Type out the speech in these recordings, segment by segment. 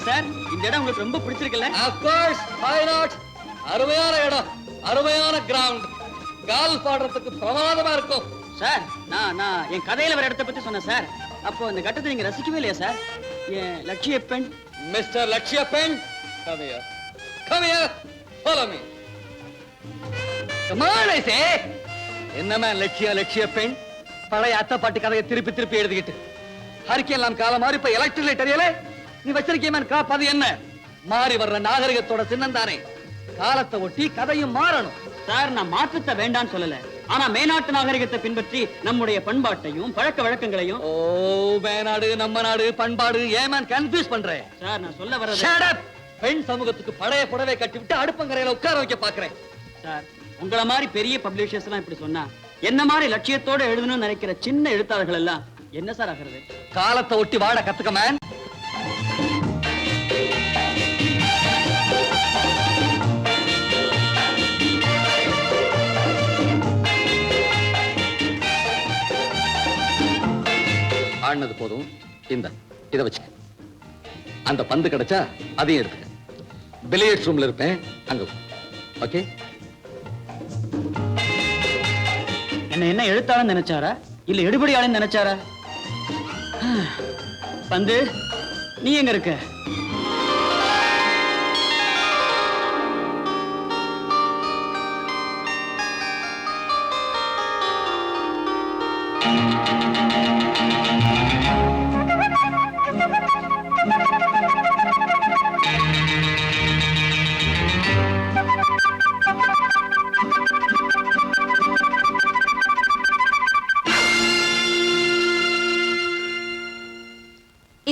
Sir இந்த இடம் உங்களுக்கு ரொம்ப பிடிச்சிருக்குல்ல? Of course, why not? அருமையான இடம், அருமையான கிரவுண்ட். கால்ஃப் ஆடுறதுக்கு பிரமாதமா இருக்கும். சார் நான் என் கதையில வர இடத்தை பத்தி சொன்னேன் சார். அப்போ இந்த கட்டத்தை நீங்க ரசிக்கவே இல்லையா சார்? என் லட்சிய பெண் மிஸ்டர் லட்சிய பெண், come here, follow me. Come on, I say. என்னமா லட்சிய பெண் பழைய அத்தை பாட்டு கதையை திருப்பி எழுதிக்கிட்டு ஹரிக்கெல்லாம் காலம் மாறி இப்ப எலக்ட்ரிக் லைட் அறியல நீ வச்சிருக்கேன் காப்பது என்ன? மாறி வர்ற நாகரிகத்தோட சின்னம் தானே. காலத்தை ஒட்டி கதையும் மாறணும். சார் நான் மாற்றத்தை வேண்டான்னு சொல்லல. ஆனா மேநாட்டு நாகரிகத்தை பின்பற்றி நம்முடைய பண்பாட்டையும் பழக்க வழக்கங்களையும். ஓ மேநாடு நம்ம நாடு பண்பாடு ஏமான் கன்ஃபியூஸ் பண்றேன். சார் நான் சொல்ல வர்றது ஷட் அப். பெண் சமூகத்துக்கு பழைய புடவை கட்டி விட்டு அடுப்பங்கரையில உட்கார வைக்க பாக்குறேன். சார் உங்கள மாதிரி பெரிய பப்ளிஷர்ஸ் எல்லாம் இப்படி சொன்னா என்ன மாதிரி லட்சியத்தோட எழுதணும்னு நினைக்கிற சின்ன எழுத்தாளர்கள் எல்லாம் என்ன சார் ஆகிறது? காலத்தை ஒட்டி வாட கத்துக்க மேன். ஆடினது போதும். இத வச்சுக்க. அந்த பந்து கிடைச்சா அதையும் எடுத்துக்க. பில்லியர்ட்ஸ் ரூம்ல இருப்பேன், அங்க. ஓகே? என்ன எழுத்தாளன் நினைச்சாரா இல்ல எடுபடியாளன் நினைச்சாரா? பந்து நீ எங்க இருக்க?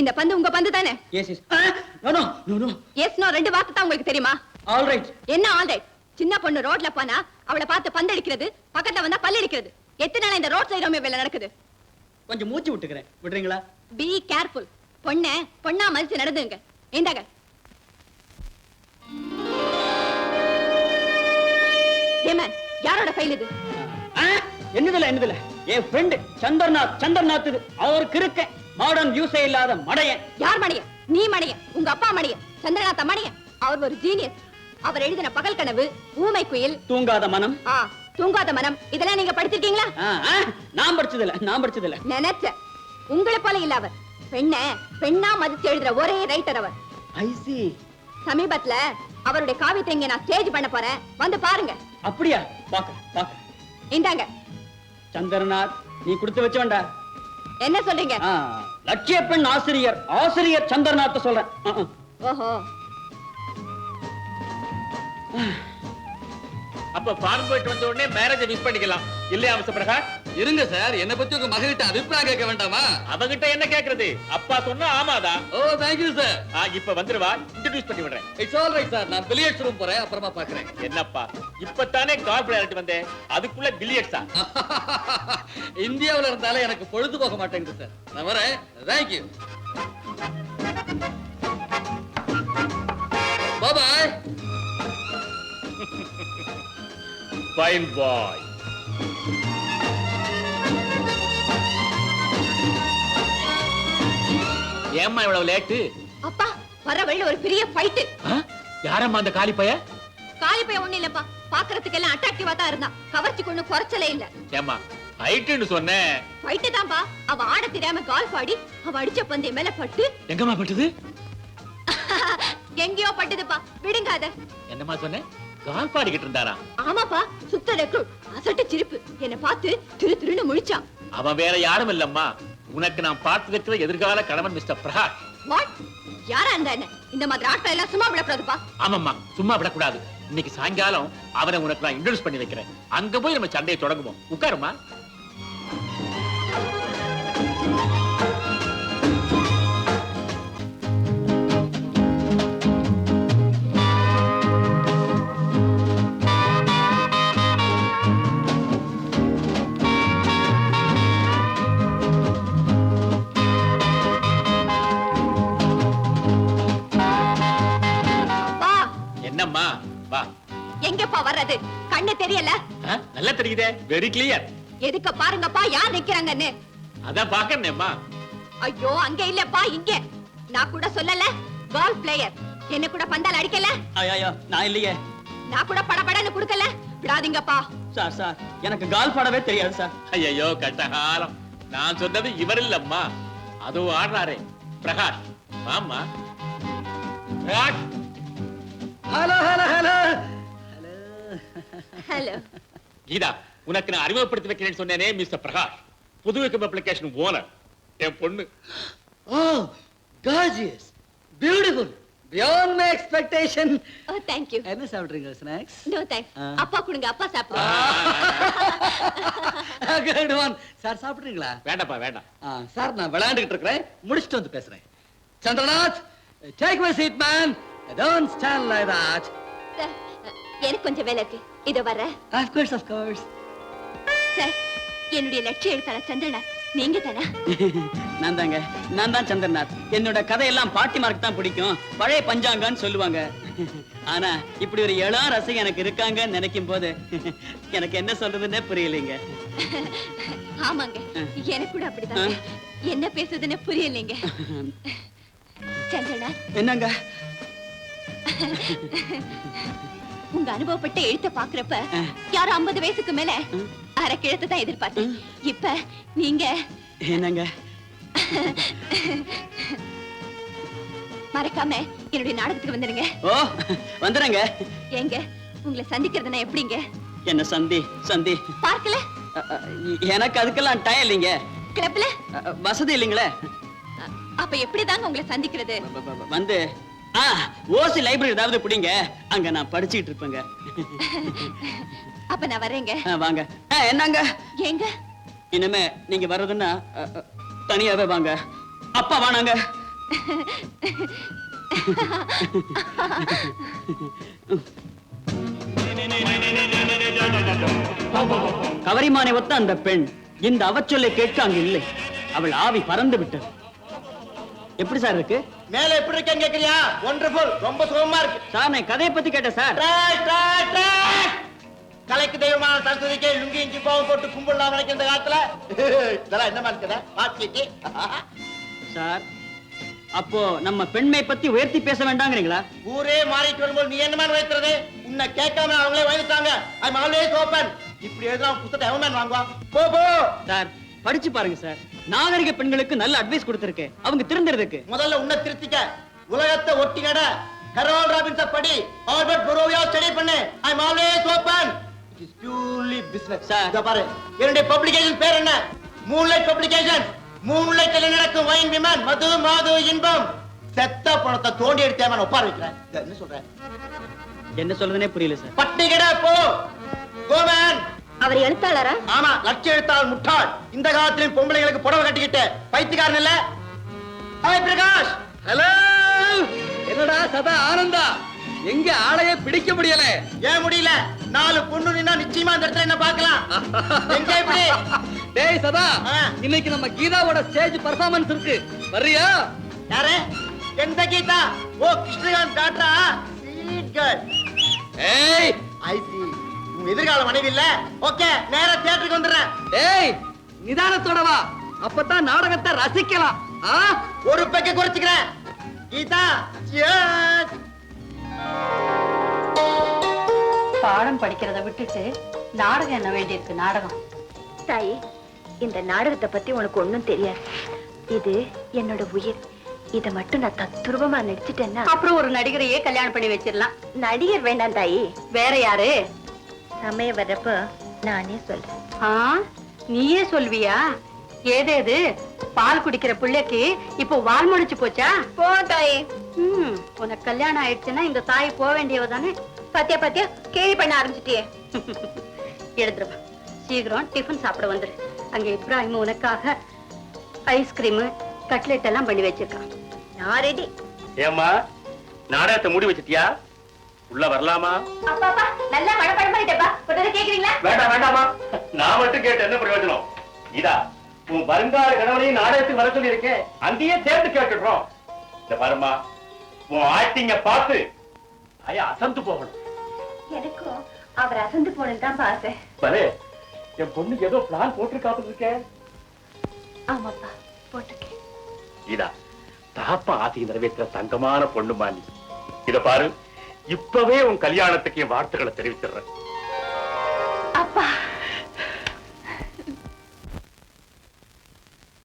இந்த பந்து உங்க பந்து தானே? Yes yes. No no no no. Yes no ரெண்டு வார்த்தை தான் உங்களுக்கு தெரியுமா? All right. என்ன ஆல் ரைட்? சின்ன பொண்ணு ரோட்ல போனா அவளை பார்த்து பந்து அடிக்கிறது, பக்கத்துல வந்தா பல்லு அடிக்கிறது. எத்தனை நாள் இந்த ரோட் சைடு வேலை நடக்குது? கொஞ்சம் மூச்சு விட்டுக்கிறேன், விடுறீங்களா? Be careful. பொண்ணா மதிச்சு நடந்துங்க. இந்தாங்க. ஏமன் யாரோட ஃபைல் இது? என்னதுல என் ஃப்ரெண்ட் சந்திரநாத் இது. அவருக்கு இருக்க மாடர்ன் யூஸே இல்லாத மடையன். யார் மடையன்? நீ மடையன், உங்க அப்பா மடையன், சந்திரநாத் மடையன். அவர் ஒரு ஜீனியஸ். அவர் எழுதின பகல் கனவு, ஊமை குயில், தூங்காத மனம். தூங்காத மனம் இதெல்லாம் நீங்க படிச்சிருக்கீங்களா? நான் படிச்சதில்ல. நினைச்ச உங்களை போல இல்ல அவர். பெண்ணா மதிச்சு எழுதுற ஒரே ரைட்டர் அவர். ஐ சி. சமீபத்துல அவருடைய காவியத்தை இங்க நான் ஸ்டேஜ் பண்ண போறேன், வந்து பாருங்க. அப்படியா? பாக்க. இந்தாங்க. சந்திரநாத் நீ கொடுத்து வச்ச வேண்டா. என்ன சொல்றீங்க? லட்சிய பெண் ஆசிரியர் சந்திரநாத் சொல்றேன். ஓஹோ. அப்ப ஃபார்ம் போயிட்டு வந்த உடனே மேரேஜ் மிஸ் பண்ணிக்கலாம் இல்லையா மிஸ்டர் பிரகாஷ்? இருங்க சார், என்ன பத்தி உங்க மககிட்ட அபிப்பிராயம் கேட்க வேண்டாமா? அவகிட்ட என்ன கேக்குறது? அப்பா சொன்னா ஆமாதா? ஓ thank you சார். இப்ப வந்துருவா, இன்ட்ரோ듀ஸ் பண்ணி விடுறேன். It's all right sir. நான் பில்லியர்ட்ஸ் ரூம் போறேன், அப்புறமா பார்க்கறேன். என்னப்பா இப்பதானே கால்ஃப் விளையாடிட்டு வந்தேன், அதுக்குள்ள பில்லியர்ட்ஸா? இந்தியாவுல இருந்தாலே எனக்கு பொழுது போக மாட்டேங்குது சார். நான் வரேன். thank you. bye bye. Fine boy. ஏம்மா இவ்வளவு லேட்டு? அப்பா வர வழியில ஒரு பெரிய ஃபைட். யாரம்மா அந்த காலிப்பைய? காலிப்பைய ஒண்ணு இல்லப்பா, பாக்குறதுக்கு எல்லாம் அட்ராக்டிவா தான் இருந்தான். கவர்ச்சிக்கு ஒண்ணு குறைச்சலே இல்ல. ஏம்மா ஃபைட்னு சொன்னேன். ஃபைட் தான்ப்பா. அவ ஆட தெரியாம கால்ஃப் ஆடி அவ அடிச்ச பந்து மேல பட்டு. எங்கம்மா பட்டது? எங்கேயோ பட்டதுப்பா, விடுங்க அத. என்னம்மா சொன்னேன்? கால்ஃப் ஆடிக்கிட்டு இருந்தாரா? ஆமாப்பா, சுத்த ரெக்ரூட், அசட்டு சிரிப்பு. என்ன பார்த்து திருன்னு முழிச்சான். அவன் வேற யாரும் இல்லம்மா, உனக்கு நான் பார்த்து வைக்கிற எதிர்கால கணவன் மிஸ்டர் பிரகாஷ். வாட்? யாரா இருந்தா என்ன? இந்த மாதிரி ஆட்கள் எல்லாம் சும்மா விடக்கூடாதுப்பா. ஆமாம்மா, சும்மா விடக்கூடாது. இன்னைக்கு சாயங்காலம் அவனை உனக்கு நான் இன்ட்ரோடியூஸ் பண்ணி வைக்கிறேன். அங்க போய் நம்ம சண்டையை தொடங்குவோம். உட்காருமா. என்னம்மா வா. எங்கப்பா வர்றது? கண்ணு தெரியல? நல்லா தெரியுதே, வெரி கிளியர். எதுக்க பாருங்கப்பா யார் நிக்கிறாங்கன்னு. அதான் பாக்கறேன்மா. ஐயோ அங்க இல்லப்பா, இங்க. நான் கூட சொல்லல. Golf player. என்ன கூட பந்தால் அடிக்கல? ஐயோ நான் இல்லையே. நான் கூட படபடன்னு குடுக்கல. விடாதீங்கப்பா. சார் சார் எனக்கு கால்ஃப் ஆடவே தெரியாது சார். ஐயோ கட்டகாலம். நான் சொன்னது இவர் இல்லம்மா, அதோ ஆடுறாரே பிரகாஷ். ஆமா Prakash. Hello hello hello hello. Geetha, உனக்கு நான் அறிமுகப்படுத்தி வைக்கிறேன்னு சொன்னேனே, மிஸ்டர் பிரகாஷ், புதுவிகம் அப்ளிகேஷன் ஓனர், என் பொண்ணு. Oh gorgeous, beautiful, beyond my expectation. Oh thank you. என்ன சாப்பிடுறீங்க ஸ்நாக்ஸ்? No thanks. அப்பா கொடுங்க, அப்பா சாப்பிடுங்க. Good one. சார் சாப்பிடுறீங்களா? வேண்டாப்பா வேண்டாம். சார் நான் விளையாண்டுகிட்டு இருக்கிறேன், முடிச்சிட்டு வந்து பேசுறேன். Chandranath, take my seat man. Don't stand like that. Sir, எனக்கு கொஞ்சம் வேலை இருக்கு, இதோ வரேன். Of course, of course. Sir, என்னுடைய லட்சிய எழுத்தாளர் சந்திரநாத் நீங்க தானே? நான் தாங்க, நான் தான் சந்திரநாத். என்னோட கதையெல்லாம் பாட்டிமார்க்கு தான் பிடிக்கும், பழைய பஞ்சாங்கன்னு சொல்லுவாங்க. ஆனா இப்படி ஒரு இளம் ரசிகை எனக்கு இருக்காங்கன்னு நினைக்கும் போது எனக்கு என்ன சொல்றதுன்னே புரியலைங்க. ஆமாங்க, எனக்கு கூட அப்படிதான். என்ன பேசுறதுன்னு புரியலைங்க. சந்திரநாத், என்னங்க உங்க அனுபவப்பட்ட எழுத்த பாக்குறப்ப யாரும் 50 வயசுக்கு மேல அரை கிழத்து தான் எதிர்பார்த்தேன். இப்ப நீங்க என்னங்க மறக்காம என்னுடைய நாடகத்துக்கு வந்துருங்க. ஓ வந்துடுங்க. ஏங்க, உங்களை சந்திக்கிறதுனா எப்படிங்க? என்ன சந்தி சந்தி பார்க்கல? எனக்கு அதுக்கெல்லாம் டைம் இல்லைங்க. கிளப்ல வசதி இல்லைங்களே. அப்ப எப்படிதாங்க உங்களை சந்திக்கிறது? வந்து ஓசி லைப்ரரி ஏதாவது பிடிங்க, அங்க நான் படிச்சுக்கிட்டு இருப்பேங்க. அப்ப நான் வரேங்க. வாங்க. என்னங்க ஏங்க இனிமே நீங்க வர்றதுன்னா தனியாவே வாங்க. அப்பா வானாங்க. கவரிமானை ஒத்த அந்த பெண் இந்த அவச்சொல்லை கேட்க அங்கு இல்லை. அவள் ஆவி பறந்து விட்டது. எப்படி சார் இருக்கு? மேல எப்படி இருக்கேன்னு கேக்குறியா? ஒண்டர்ஃபுல், ரொம்ப சுகமா இருக்கு சார். நான் கதையை பத்தி கேட்டேன் சார். கலைக்கு தெய்வமான சரஸ்வதிக்கு லுங்கி இஞ்சி பாவம் போட்டு கும்பிடலாம் நினைக்கிற இந்த காலத்துல இதெல்லாம் என்ன மாதிரி பாத்திக்கு சார், அப்போ நம்ம பெண்மை பத்தி உயர்த்தி பேச வேண்டாங்கிறீங்களா? ஊரே மாறிட்டு வரும்போது நீ என்ன மாதிரி உயர்த்துறது? உன்னை கேட்காம அவங்களே வந்துட்டாங்க. I always open. இப்படி எதுவும் புத்தகத்தை எவன் வாங்குவான்? போ போ சார், படிச்சு பாருங்க சார். நாகரிக பெண்களுக்கு நல்ல அட்வைஸ் கொடுத்திருக்கேன், அவங்க திருந்துறதுக்கு. முதல்ல உன்னை திருத்திக்க. உலகத்தை ஒட்டி நட. ஹெரோல்ட் ராபின்ஸ் படி, ஆல்பர்ட் புரோவியா ஸ்டடி பண்ணு. I always open. It is purely business. Sir, இத பாரு, என்னுடைய பப்ளிகேஷன் பேர் என்ன? Moonlight publication. மூன்லைட்ல நடக்கும் வைன் விமன், மது மாது இன்பம். செத்த பணத்தை தோண்டி எடுத்தேன் ஒப்பார வைக்கிறேன். என்ன சொல்றேன்? என்ன சொல்றதுனே புரியல சார். பட்டி கிட போ. Go man. அவர் எழுத்தாளரா? ஆமா, லட்சிய எழுத்தாளர் முட்டாள். இந்த காலத்திலும் பொம்பளைகளுக்கு புடவை கட்டிக்கிட்டு பைத்தியக்காரன் இல்ல. ஹாய் பிரகாஷ். ஹலோ. என்னடா சதா ஆனந்தா, எங்க ஆளையே பிடிக்க முடியல? ஏன் முடியல? 4 பொண்ணு நின்னா நிச்சயமா இந்த இடத்துல என்ன பார்க்கலாம். எங்க இப்படி? டேய் சதா, இன்னைக்கு நம்ம கீதாவோட ஸ்டேஜ் பெர்ஃபார்மன்ஸ் இருக்கு, வர்றியா? யாரு? எந்த கீதா? ஓ, கிருஷ்ணகாந்த் டாக்டரா? Sweet girl. ஏய், ஐ சி. உங்க எதிர்கால மனைவி இல்ல? ஓகே, நேரா தியேட்டருக்கு வந்துறேன். டேய் நிதானத்தோட வா, அப்பதான் நாடகத்தை ரசிக்கலாம். ஒரு பெக்க குறைச்சுக்கிறேன். கீதா, cheers. பாடம் படிக்கிறத விட்டுட்டு நாடகம் என்ன வேண்டியிருக்கு? நாடகம் தாயே, இந்த நாடகத்தை பத்தி உனக்கு ஒண்ணும் தெரியாது. இது என்னோட உயிர். இத மட்டும் நான் தத்துரூபமா நடிச்சிட்டேன்னா அப்புறம் ஒரு நடிகரையே கல்யாணம் பண்ணி வச்சிடலாம். நடிகர் வேண்டாம் தாயி. வேற யாரு? சமயம் வர்றப்ப நானே சொல்றேன். நீயே சொல்வியா? ஏதேது பால் குடிக்கிற பிள்ளைக்கு இப்போ வால் முடிச்சு போச்சா? போ தாயே. உனக்கு கல்யாணம் ஆயிடுச்சுன்னா இந்த தாய் போக வேண்டியவ தானே? பாத்தியா பாத்தியா, கேலி பண்ண ஆரம்பிச்சிட்டியே. எடுத்துருவா, சீக்கிரம் டிஃபன் சாப்பிட வந்துரு. அங்க இப்ராஹிம் உனக்காக ஐஸ்கிரீம் கட்லெட் எல்லாம் பண்ணி வச்சிருக்கான். நான் ரெடி. ஏம்மா, நாடகத்தை மூடி வச்சிட்டியா? உள்ள வரலாமா? அப்பா அப்பா, நல்லா படபடமாயிட்டப்பா. கொஞ்சம் கேக்குறீங்களா? வேண்டாம் வேண்டாமா, நான் மட்டும் கேட்டு என்ன பிரயோஜனம்? இதா உன் வருங்கால கணவனையும் நாடகத்துக்கு வர சொல்லி இருக்கேன், அங்கேயே சேர்த்து கேட்டுடுறோம். இந்த பாருமா, உன் ஆக்டிங்க பார்த்து ஐயா அசந்து போகணும். எனக்கும் அவர் அசந்து போனதுதான் ஆசை. பலே, என் பொண்ணுக்கு ஏதோ பிளான் போட்டு காத்துட்டு இருக்கேன். ஆமாப்பா, போட்டிருக்கேன். இதா தாப்பா ஆசையை நிறைவேற்ற தங்கமான பொண்ணுமா நீ. இத பாரு, இப்பவே உன் கல்யாணத்துக்கு என் வாழ்த்துக்களை தெரிவிச்சிடுறேன்.